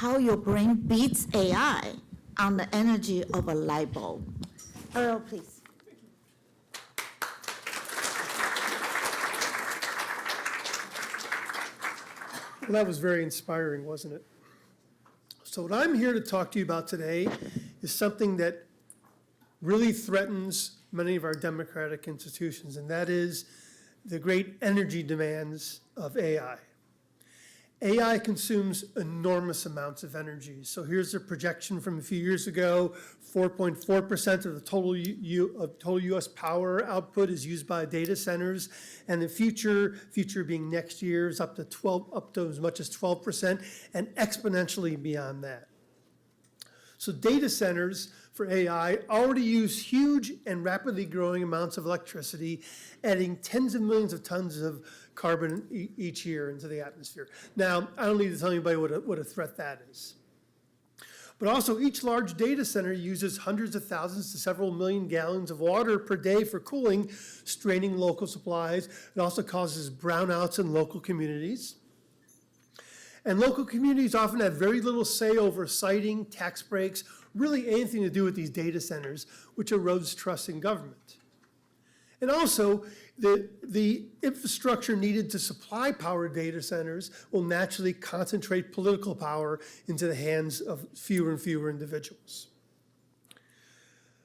how your brain beats AI on the energy of a light bulb. Earl, please. Well, that was very inspiring, wasn't it? So what I'm here to talk to you about today is something that really threatens many of our democratic institutions, and that is the great energy demands of AI. AI consumes enormous amounts of energy. So here's a projection from a few years ago. 4.4% of the total US power output is used by data centers, and the future being next year, is up to as much as 12%, and exponentially beyond that. So data centers for AI already use huge and rapidly growing amounts of electricity, adding tens of millions of tons of carbon each year into the atmosphere. Now, I don't need to tell anybody what a threat that is. But also, each large data center uses hundreds of thousands to several million gallons of water per day for cooling, straining local supplies. It also causes brownouts in local communities. And local communities often have very little say over siting, tax breaks, really anything to do with these data centers, which erodes trust in government. And also, the infrastructure needed to supply power data centers will naturally concentrate political power into the hands of fewer and fewer individuals.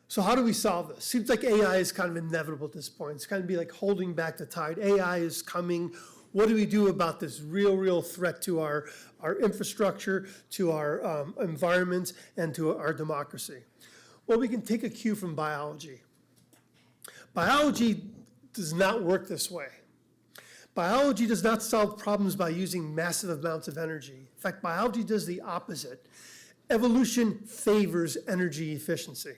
So how do we solve this? Seems like AI is kind of inevitable at this point. It's kind of be like holding back the tide. AI is coming. What do we do about this real threat to our infrastructure, to our environment, and to our democracy? Well, we can take a cue from biology. Biology does not work this way. Biology does not solve problems by using massive amounts of energy. In fact, biology does the opposite. Evolution favors energy efficiency.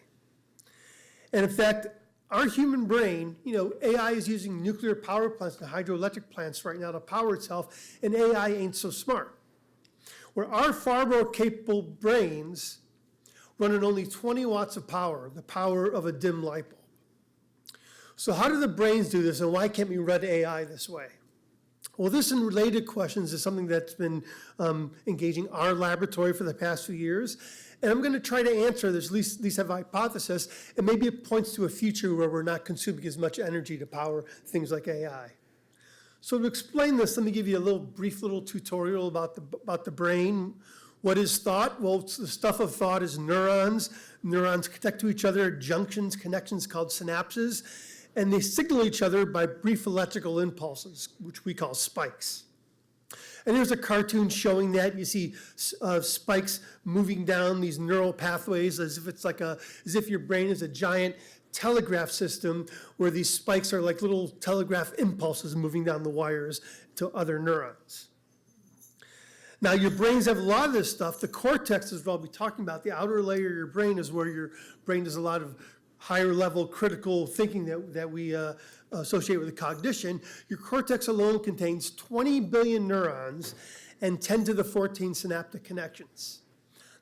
And in fact, our human brain, AI is using nuclear power plants and hydroelectric plants right now to power itself, and AI ain't so smart. Where our far more capable brains run on only 20 watts of power, the power of a dim light bulb. So how do the brains do this, and why can't we run AI this way? Well, this and related questions is something that's been engaging our laboratory for the past few years. And I'm going to try to answer this, at least have a hypothesis, and maybe it points to a future where we're not consuming as much energy to power things like AI. So to explain this, let me give you a brief little tutorial about the brain. What is thought? Well, the stuff of thought is neurons. Neurons connect to each other at junctions, connections called synapses, and they signal each other by brief electrical impulses, which we call spikes. And here's a cartoon showing that. You see spikes moving down these neural pathways as if your brain is a giant telegraph system where these spikes are like little telegraph impulses moving down the wires to other neurons. Now, your brains have a lot of this stuff. The cortex is what I'll be talking about. The outer layer of your brain is where your brain does a lot of higher level critical thinking that we associate with cognition. Your cortex alone contains 20 billion neurons and 10 to the 14 synaptic connections.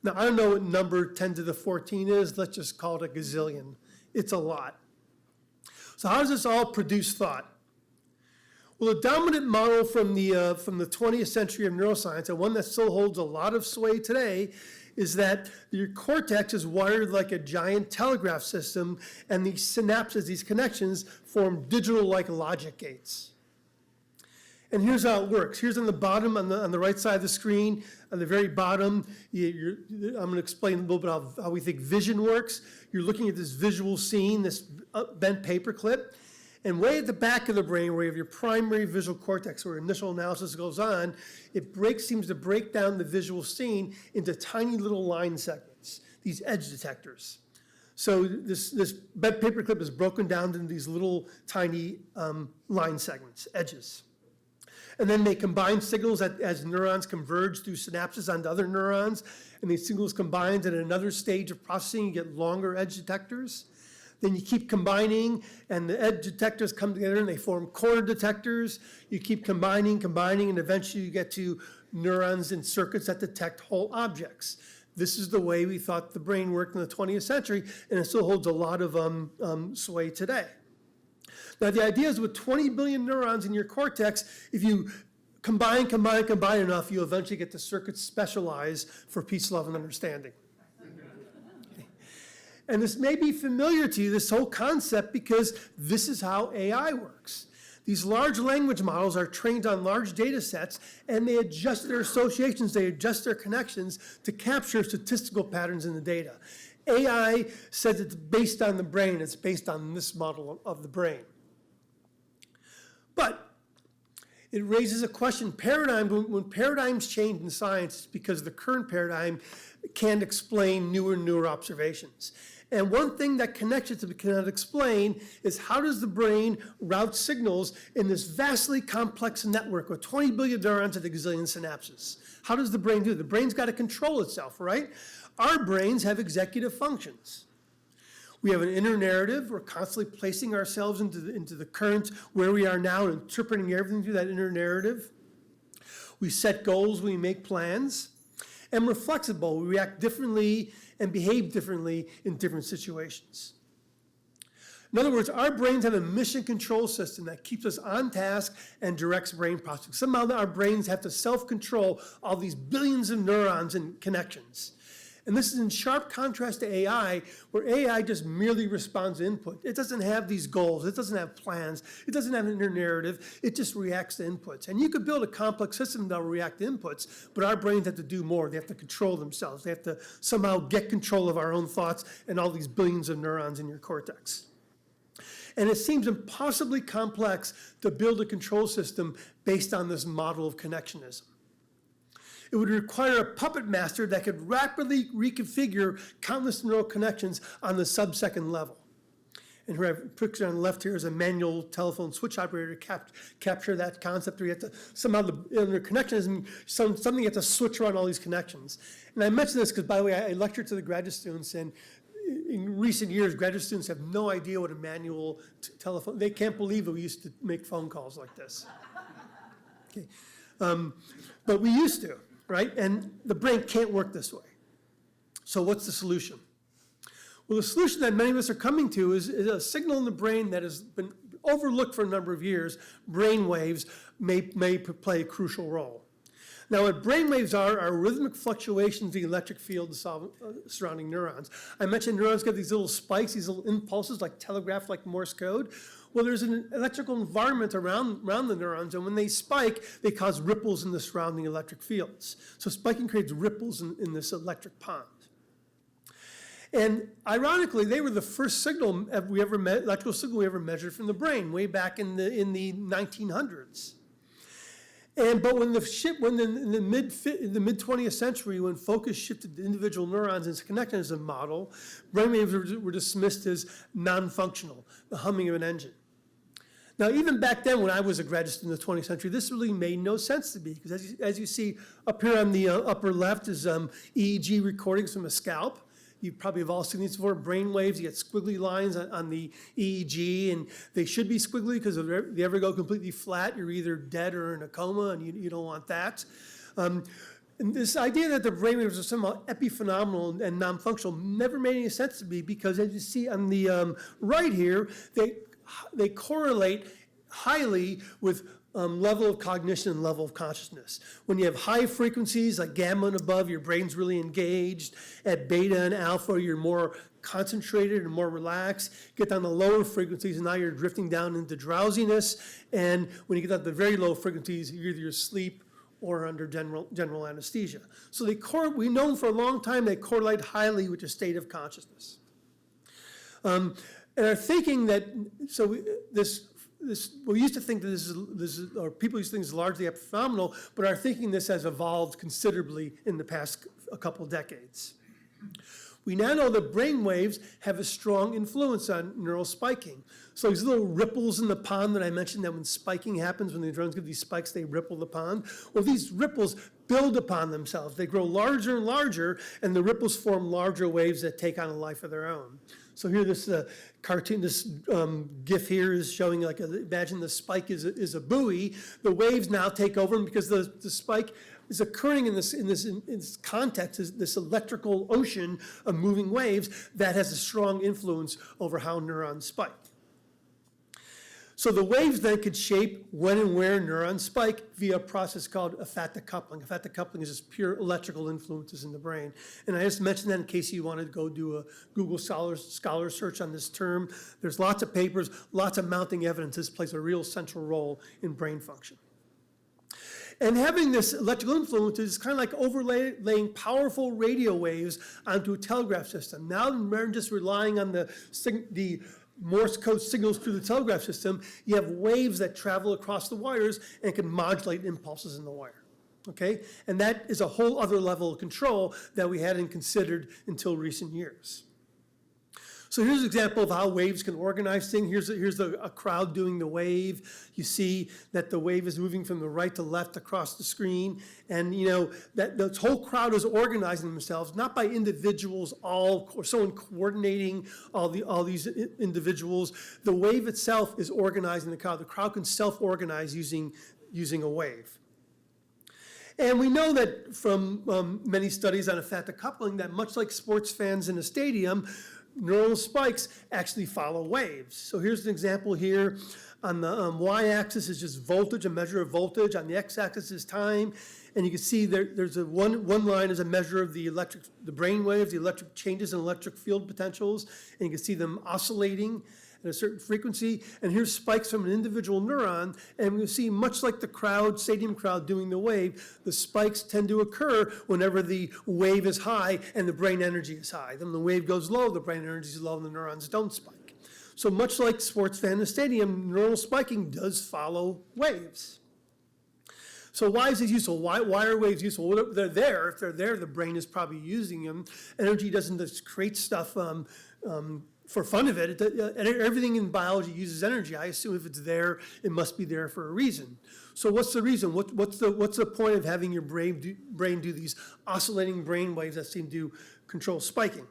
Now, I don't know what number 10 to the 14 is. Let's just call it a gazillion. It's a lot. So how does this all produce thought? Well, the dominant model from the 20th century of neuroscience, and one that still holds a lot of sway today, is that your cortex is wired like a giant telegraph system, and these synapses, these connections, form digital-like logic gates. And here's how it works. Here's on the bottom, on the right side of the screen, on the very bottom, I'm going to explain a little bit how we think vision works. You're looking at this visual scene, this bent paper clip, and way at the back of the brain, where you have your primary visual cortex, where initial analysis goes on, it seems to break down the visual scene into tiny little line segments, these edge detectors. So this bent paper clip is broken down into these little tiny line segments, edges. And then they combine signals as neurons converge through synapses onto other neurons, and these signals combined at another stage of processing, you get longer edge detectors. Then you keep combining, and the edge detectors come together and they form corner detectors. You keep combining, and eventually you get to neurons and circuits that detect whole objects. This is the way we thought the brain worked in the 20th century, and it still holds a lot of sway today. Now, the idea is with 20 billion neurons in your cortex, if you combine enough, you eventually get the circuits specialized for peace, love, and understanding. Okay. And this may be familiar to you, this whole concept, because this is how AI works. These large language models are trained on large data sets, and they adjust their associations, they adjust their connections to capture statistical patterns in the data. AI says it's based on the brain, it's based on this model of the brain. But it raises a question, when paradigms change in science, it's because the current paradigm can't explain newer and newer observations. And one thing that connections cannot explain is how does the brain route signals in this vastly complex network with 20 billion neurons and a gazillion synapses? How does the brain do it? The brain's got to control itself, right? Our brains have executive functions. We have an inner narrative. We're constantly placing ourselves into the current where we are now and interpreting everything through that inner narrative. We set goals, we make plans, and we're flexible. We react differently and behave differently in different situations. In other words, our brains have a mission control system that keeps us on task and directs brain processing. Somehow our brains have to self-control all these billions of neurons and connections. And this is in sharp contrast to AI, where AI just merely responds to input. It doesn't have these goals, it doesn't have plans, it doesn't have an inner narrative, it just reacts to inputs. And you could build a complex system that will react to inputs, but our brains have to do more. They have to control themselves. They have to somehow get control of our own thoughts and all these billions of neurons in your cortex. And it seems impossibly complex to build a control system based on this model of connectionism. It would require a puppet master that could rapidly reconfigure countless neural connections on the sub-second level. And here I've pictured on the left here is a manual telephone switch operator to capture that concept where you have to somehow, the connections, something you have to switch around all these connections. And I mention this because, by the way, I lectured to the graduate students, and in recent years, graduate students have no idea what a manual telephone, they can't believe that we used to make phone calls like this. Okay. But we used to. Right? And the brain can't work this way. So what's the solution? Well, the solution that many of us are coming to is a signal in the brain that has been overlooked for a number of years. Brain waves may play a crucial role. Now, what brain waves are rhythmic fluctuations of the electric field surrounding neurons. I mentioned neurons get these little spikes, these little impulses like telegraph, like Morse code. Well, there's an electrical environment around the neurons, and when they spike, they cause ripples in the surrounding electric fields. So spiking creates ripples in this electric pond. And ironically, they were the first electrical signal we ever measured from the brain, way back in the 1900s. But when in the mid 20th century, when focus shifted to individual neurons and connectionism model, brainwaves were dismissed as non-functional, the humming of an engine. Now, even back then, when I was a graduate student in the 20th century, this really made no sense to me, because as you see up here on the upper left is EEG recordings from a scalp. You probably have all seen these before, brain waves. You get squiggly lines on the EEG, and they should be squiggly because if they ever go completely flat, you're either dead or in a coma, and you don't want that. And this idea that the brain waves are somehow epiphenomenal and non-functional never made any sense to me, because as you see on the right here, they correlate highly with level of cognition and level of consciousness. When you have high frequencies like gamma and above, your brain's really engaged. At beta and alpha, you're more concentrated and more relaxed. Get down to lower frequencies, and now you're drifting down into drowsiness. And when you get down to the very low frequencies, you're either asleep or under general anesthesia. So we know for a long time they correlate highly with the state of consciousness. And are thinking that, we used to think that this is, or people used to think this is largely epiphenomenal, but our thinking this has evolved considerably in the past a couple decades. We now know that brain waves have a strong influence on neural spiking. So these little ripples in the pond that I mentioned, that when spiking happens, when the neurons give these spikes, they ripple the pond. Well, these ripples build upon themselves. They grow larger and larger, and the ripples form larger waves that take on a life of their own. So here, this cartoon, this GIF here is showing, like, imagine the spike is a buoy. The waves now take over, and because the spike is occurring in this context, this electrical ocean of moving waves that has a strong influence over how neurons spike. So the waves then could shape when and where neurons spike via a process called aphatic coupling. Aphatic coupling is just pure electrical influences in the brain. And I just mentioned that in case you wanted to go do a Google scholar search on this term. There's lots of papers, lots of mounting evidence. This plays a real central role in brain function. And having this electrical influence is kind of like overlaying powerful radio waves onto a telegraph system. Now, rather than just relying on the Morse code signals through the telegraph system, you have waves that travel across the wires and can modulate impulses in the wire, okay? And that is a whole other level of control that we hadn't considered until recent years. So here's an example of how waves can organize things. Here's a crowd doing the wave. You see that the wave is moving from the right to left across the screen. And you know, that this whole crowd is organizing themselves, not by individuals or someone coordinating all these individuals. The wave itself is organizing the crowd. The crowd can self-organize using a wave. And we know that from many studies on aphatic coupling that much like sports fans in a stadium, neural spikes actually follow waves. So here's an example here. On the y-axis is just voltage, a measure of voltage. On the x-axis is time. And you can see there's one line is a measure of the brain waves, the electric changes in electric field potentials. And you can see them oscillating at a certain frequency. And here's spikes from an individual neuron. And we see, much like the stadium crowd doing the wave, the spikes tend to occur whenever the wave is high and the brain energy is high. Then the wave goes low, the brain energy is low, and the neurons don't spike. So much like sports fan in the stadium, neural spiking does follow waves. So why is this useful? Why are waves useful? Well, they're there. If they're there, the brain is probably using them. Energy doesn't just create stuff for fun of it. Everything in biology uses energy. I assume if it's there, it must be there for a reason. So what's the reason? What's the point of having your brain do these oscillating brain waves that seem to control spiking?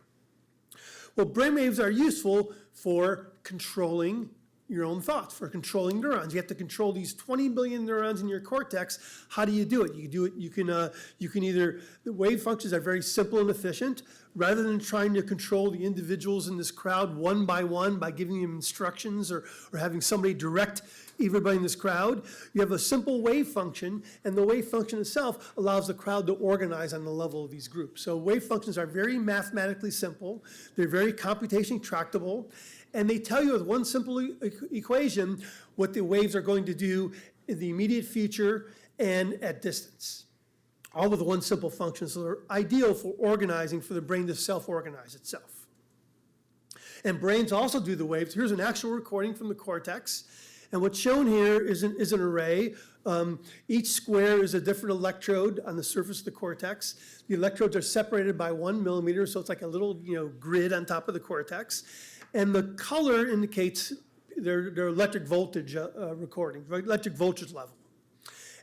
Well, brain waves are useful for controlling your own thoughts, for controlling neurons. You have to control these 20 billion neurons in your cortex. How do you do it? You can either, the wave functions are very simple and efficient. Rather than trying to control the individuals in this crowd one by one by giving them instructions or having somebody direct everybody in this crowd, you have a simple wave function, and the wave function itself allows the crowd to organize on the level of these groups. So wave functions are very mathematically simple. They're very computationally tractable. And they tell you with one simple equation what the waves are going to do in the immediate future and at distance. All with one simple function, so they're ideal for organizing, for the brain to self-organize itself. And brains also do the waves. Here's an actual recording from the cortex. And what's shown here is an array. Each square is a different electrode on the surface of the cortex. The electrodes are separated by 1 millimeter, so it's like a little grid on top of the cortex. And the color indicates their electric voltage recording, electric voltage level.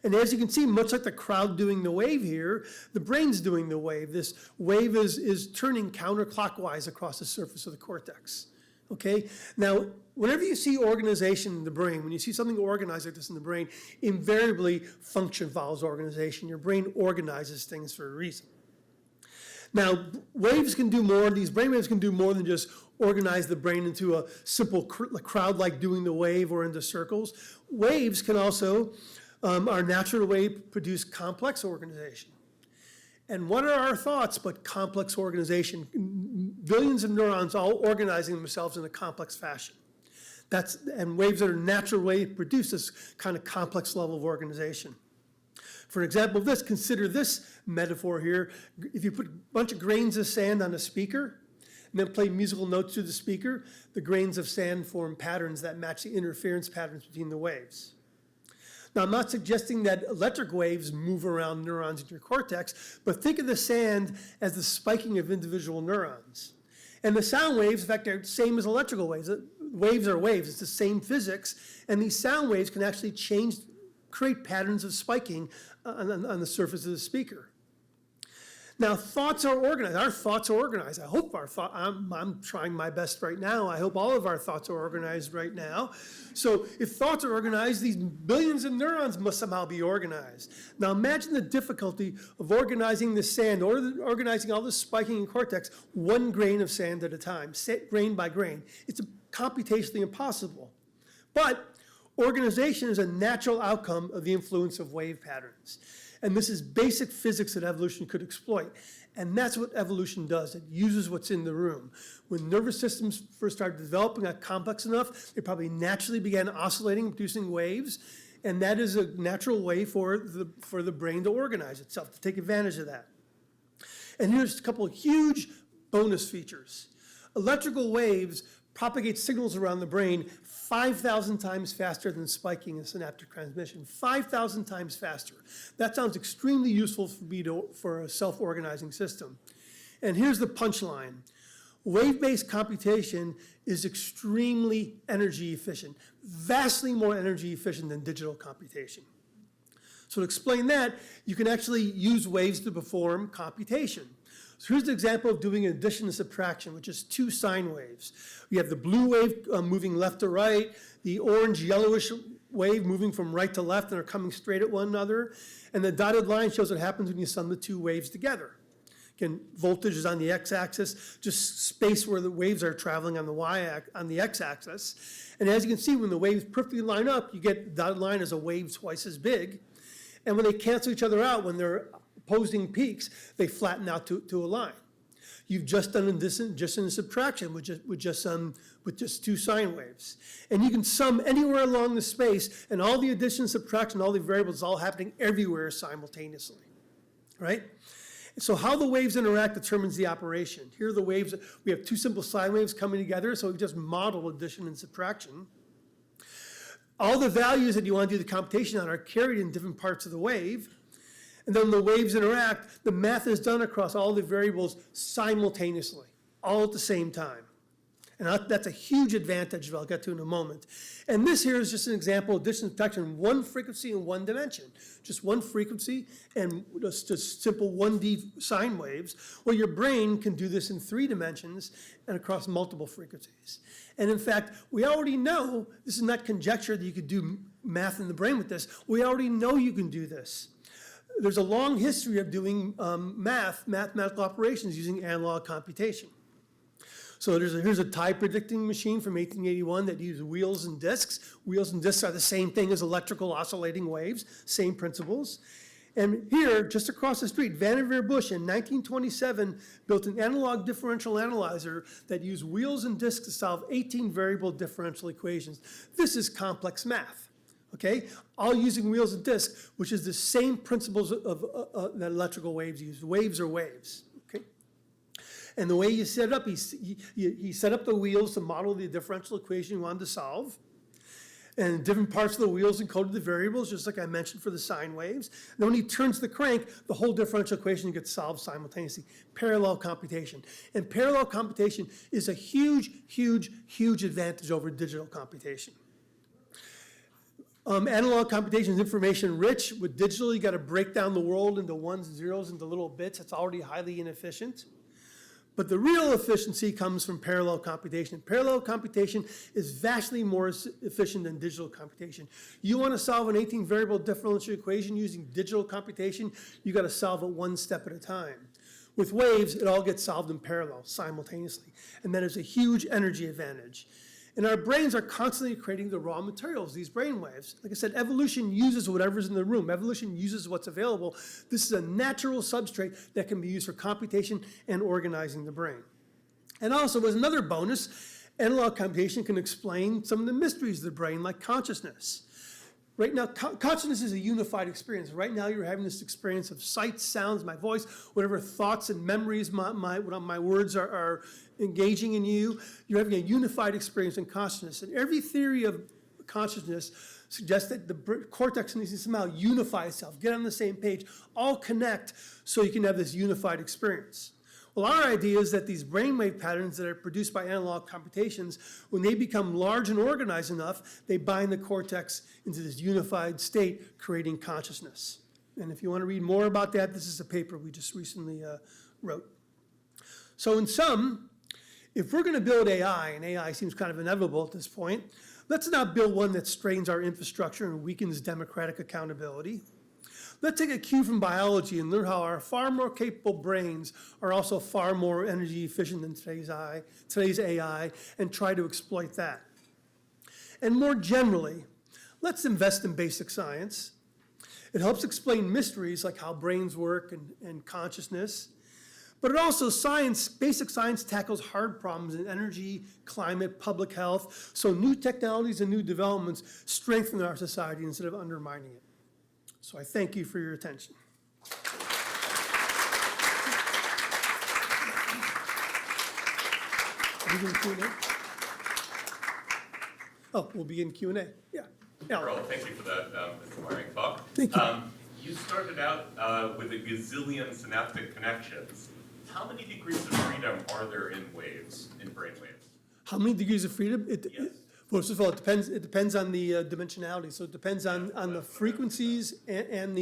And as you can see, much like the crowd doing the wave here, the brain's doing the wave. This wave is turning counterclockwise across the surface of the cortex. Okay? Now, whenever you see organization in the brain, when you see something organized like this in the brain, invariably function follows organization. Your brain organizes things for a reason. Now, waves can do more. These brain waves can do more than just organize the brain into a simple crowd-like doing the wave or into circles. Waves can also, our natural way, produce complex organization. And what are our thoughts but complex organization? Billions of neurons all organizing themselves in a complex fashion. And waves that are natural way produce this kind of complex level of organization. For example of this, consider this metaphor here. If you put a bunch of grains of sand on a speaker and then play musical notes through the speaker, the grains of sand form patterns that match the interference patterns between the waves. Now, I'm not suggesting that electric waves move around neurons in your cortex, but think of the sand as the spiking of individual neurons. And the sound waves, in fact, are the same as electrical waves. Waves are waves, it's the same physics, and these sound waves can actually create patterns of spiking on the surface of the speaker. Now, thoughts are organized. Our thoughts are organized. I hope I'm trying my best right now. I hope all of our thoughts are organized right now. So if thoughts are organized, these billions of neurons must somehow be organized. Now, imagine the difficulty of organizing the sand, or organizing all this spiking in cortex, one grain of sand at a time, grain by grain. It's computationally impossible. But Organization is a natural outcome of the influence of wave patterns. And this is basic physics that evolution could exploit. And that's what evolution does. It uses what's in the room. When nervous systems first started developing, got complex enough, they probably naturally began oscillating, producing waves. And that is a natural way for the brain to organize itself, to take advantage of that. And here's a couple of huge bonus features. Electrical waves propagate signals around the brain 5,000 times faster than spiking and synaptic transmission. 5,000 times faster. That sounds extremely useful for a self-organizing system. And here's the punchline. Wave-based computation is extremely energy efficient, vastly more energy efficient than digital computation. So to explain that, you can actually use waves to perform computation. So here's the example of doing addition and subtraction, which is two sine waves. We have the blue wave moving left to right, the orange yellowish wave moving from right to left and are coming straight at one another. And the dotted line shows what happens when you sum the two waves together. Again, voltage is on the x-axis, just space where the waves are traveling on the x-axis. And as you can see, when the waves perfectly line up, you get the dotted line as a wave twice as big. And when they cancel each other out, when they're opposing peaks, they flatten out to a line. You've just done addition and subtraction with just two sine waves. And you can sum anywhere along the space, and all the addition, subtraction, all the variables all happening everywhere simultaneously, right? So how the waves interact determines the operation. Here are the waves. We have two simple sine waves coming together, so we just model addition and subtraction. All the values that you want to do the computation on are carried in different parts of the wave. And then the waves interact. The math is done across all the variables simultaneously, all at the same time. And that's a huge advantage that I'll get to in a moment. And this here is just an example of addition and subtraction, one frequency in one dimension. Just one frequency and just simple 1D sine waves. Well, your brain can do this in 3 dimensions and across multiple frequencies. And in fact, we already know, this is not conjecture that you could do math in the brain with this. We already know you can do this. There's a long history of doing mathematical operations using analog computation. So here's a tie predicting machine from 1881 that used wheels and disks. Wheels and disks are the same thing as electrical oscillating waves, same principles. And here, just across the street, Vannevar Bush in 1927 built an analog differential analyzer that used wheels and disks to solve 18 variable differential equations. This is complex math, okay? All using wheels and disks, which is the same principles that electrical waves use. Waves are waves, okay? And the way you set it up, he set up the wheels to model the differential equation he wanted to solve. And different parts of the wheels encoded the variables, just like I mentioned for the sine waves. And then when he turns the crank, the whole differential equation gets solved simultaneously. Parallel computation. And parallel computation is a huge, huge, huge advantage over digital computation. Analog computation is information rich. With digital, you got to break down the world into ones and zeros into little bits. It's already highly inefficient. But the real efficiency comes from parallel computation. Parallel computation is vastly more efficient than digital computation. You want to solve an 18 variable differential equation using digital computation, you got to solve it one step at a time. With waves, it all gets solved in parallel, simultaneously. And that is a huge energy advantage. And our brains are constantly creating the raw materials, these brain waves. Like I said, evolution uses whatever's in the room. Evolution uses what's available. This is a natural substrate that can be used for computation and organizing the brain. And also, as another bonus, analog computation can explain some of the mysteries of the brain, like consciousness. Right now, consciousness is a unified experience. Right now, you're having this experience of sights, sounds, my voice, whatever thoughts and memories my words are engaging in you. You're having a unified experience in consciousness. And every theory of consciousness suggests that the cortex needs to somehow unify itself, get on the same page, all connect so you can have this unified experience. Well, our idea is that these brainwave patterns that are produced by analog computations, when they become large and organized enough, they bind the cortex into this unified state, creating consciousness. And if you want to read more about that, this is a paper we just recently wrote. So in sum, if we're going to build AI, and AI seems kind of inevitable at this point, let's not build one that strains our infrastructure and weakens democratic accountability. Let's take a cue from biology and learn how our far more capable brains are also far more energy efficient than today's AI, and try to exploit that. And more generally, let's invest in basic science. It helps explain mysteries like how brains work and consciousness. But it also, basic science tackles hard problems in energy, climate, public health. So new technologies and new developments strengthen our society instead of undermining it. So I thank you for your attention. Begin Q&A? Oh, we'll begin Q&A. Yeah. Earl, thank you for that inspiring talk. Thank you. You started out with a gazillion synaptic connections. How many degrees of freedom are there in waves, in brain waves? How many degrees of freedom? Yes. Well, first of all, it depends on the dimensionality. So it depends on the frequencies and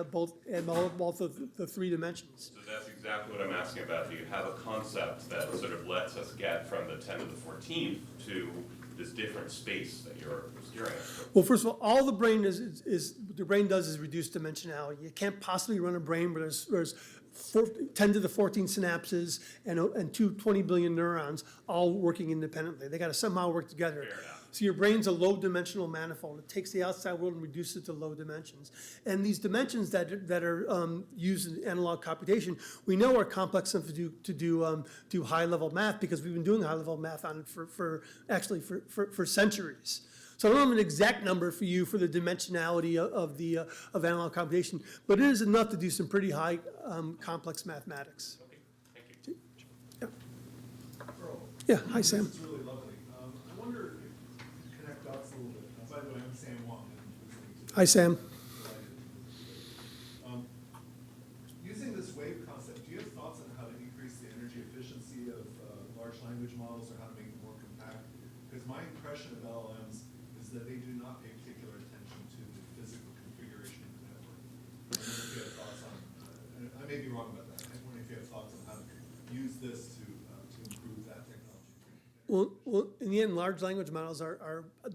both of the three dimensions. So that's exactly what I'm asking about. Do you have a concept that sort of lets us get from the 10 to the 14th to this different space that you're steering us to? Well, first of all the brain does is reduce dimensionality. You can't possibly run a brain where there's 10 to the 14 synapses and 20 billion neurons all working independently. They got to somehow work together. Fair enough. So your brain's a low-dimensional manifold. It takes the outside world and reduces it to low dimensions. And these dimensions that are used in analog computation, we know are complex enough to do high-level math because we've been doing high-level math on it for centuries. So I don't have an exact number for you for the dimensionality of analog computation, but it is enough to do some pretty high complex mathematics. Okay, thank you. Yeah. Earl, Yeah. Hi, Sam. this is really lovely. I wonder if you could connect dots a little bit. By the way, I'm Sam Wong. I'm listening to Hi, Sam. Using this wave concept, do you have thoughts on how to increase the energy efficiency of large language models or how to make them more compact? Because my impression of LLMs is that they do not pay particular attention to the physical configuration of the network. I wonder if you have thoughts on, I may be wrong about that. I wonder if you have thoughts on how to use this to improve that technology. Well, in the end, large language models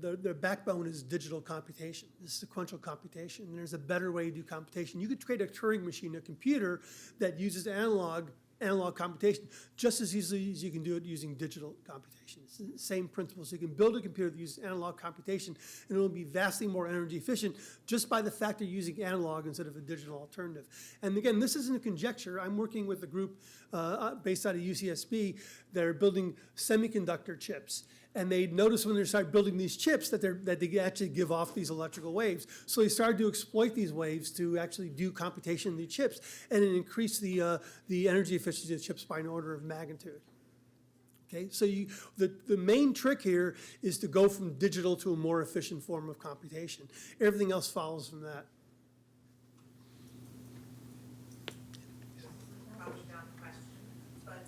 their backbone is digital computation, this sequential computation. And there's a better way to do computation. You could create a Turing machine, a computer that uses analog computation just as easily as you can do it using digital computation. It's the same principle. So you can build a computer that uses analog computation, and it will be vastly more energy efficient just by the fact they're using analog instead of a digital alternative. And again, this isn't a conjecture. I'm working with a group based out of UCSB that are building semiconductor chips. And they noticed when they started building these chips that they actually give off these electrical waves. So they started to exploit these waves to actually do computation in the chips, and it increased the energy efficiency of the chips by an order of magnitude. Okay, so the main trick here is to go from digital to a more efficient form of computation. Everything else follows from that. Probably not a question, but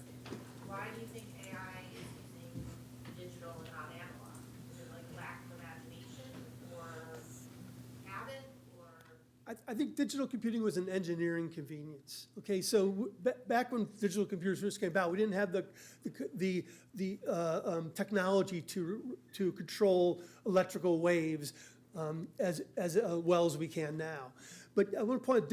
why do you think AI is using digital and not analog? Is it like lack of imagination or habit or? I think digital computing was an engineering convenience. Okay, so back when digital computers first came about, we didn't have the technology to control electrical waves as well as we can now. But I want to point out,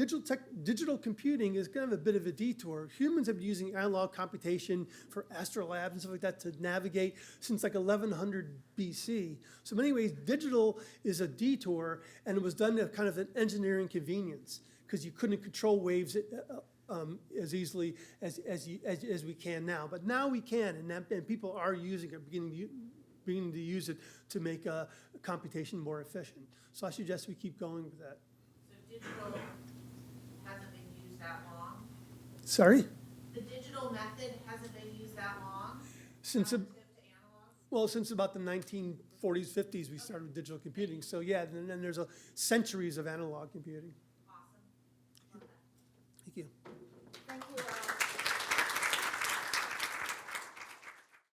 digital computing is kind of a bit of a detour. Humans have been using analog computation for astrolabs and stuff like that to navigate since like 1100 BC. So in many ways, digital is a detour, and it was done as kind of an engineering convenience because you couldn't control waves as easily as we can now. But now we can, and people are using it, beginning to use it to make computation more efficient. So I suggest we keep going with that. Digital hasn't been used that long? Sorry? The digital method hasn't been used that long? Since relative to analog? Well, since about the 1940s, 50s, we started with digital computing. So yeah, and then there's centuries of analog computing.